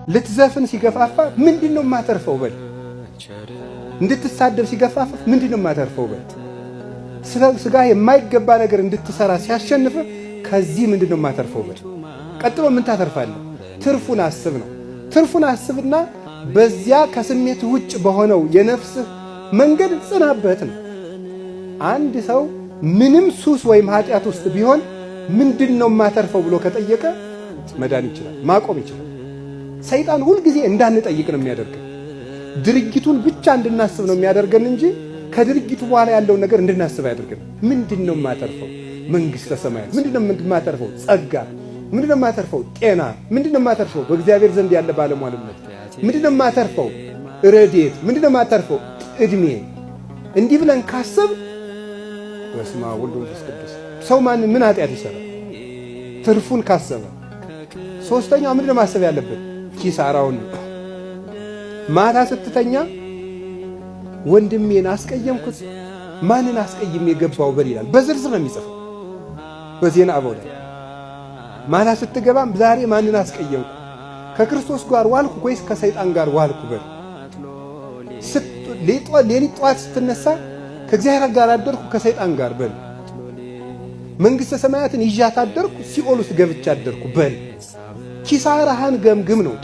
ልትዘፍን ሲገፋፋ ምንድነው ማተርፈው በል። እንድትሳደብ ሲገፋፋ ምንድነው ማተርፈው በል። ስጋ የማይገባ ነገር እንድትሰራ ሲያሸንፍ ከዚህ ምንድነው ማተርፈው በል። ቀጥሎ ምን ታተርፋለህ? ትርፉን አስብ ነው። ትርፉን አስብና በዚያ ከስሜት ውጭ በሆነው የነፍስህ መንገድ ጽናበት ነው። አንድ ሰው ምንም ሱስ ወይም ኃጢአት ውስጥ ቢሆን ምንድነው ማተርፈው ብሎ ከጠየቀ መዳን ይችላል፣ ማቆም ይችላል። ሰይጣን ሁልጊዜ እንዳንጠይቅ ነው የሚያደርገን። ድርጊቱን ብቻ እንድናስብ ነው የሚያደርገን እንጂ ከድርጊቱ በኋላ ያለውን ነገር እንድናስብ አያደርገን። ምንድነው ማተርፈው? መንግስተ ሰማያት። ምንድነው ማተርፈው? ጸጋ። ምንድነው ማተርፈው? ጤና። ምንድነው ማተርፈው? በእግዚአብሔር ዘንድ ያለ ባለሟልነት። ምንድነው ማተርፈው? ረድኤት። ምንድነው ማተርፈው? እድሜ። እንዲህ ብለን ካሰብ በስመ አብ ወወልድ ወመንፈስ ቅዱስ ሰው ምን ኃጢአት ይሰራል? ትርፉን ካሰበ። ሶስተኛው ምንድነው ማሰብ ያለበት? ኪሳራውን። ማታ ስትተኛ ወንድሜን አስቀየምኩት፣ ማንን አስቀይም የገባው በል ይላል። በዝርዝር ነው የሚጽፈው በዜና አበው ላይ። ማታ ስትገባም ዛሬ ማንን አስቀየምኩ፣ ከክርስቶስ ጋር ዋልኩ ወይስ ከሰይጣን ጋር ዋልኩ በል። ሌሊት ጠዋት ስትነሳ ከእግዚአብሔር ጋር አደርኩ ከሰይጣን ጋር በል። መንግሥተ ሰማያትን ይዣት አደርኩ ሲኦል ውስጥ ገብቻ አደርኩ በል። ኪሳራህን ገምግም ነው።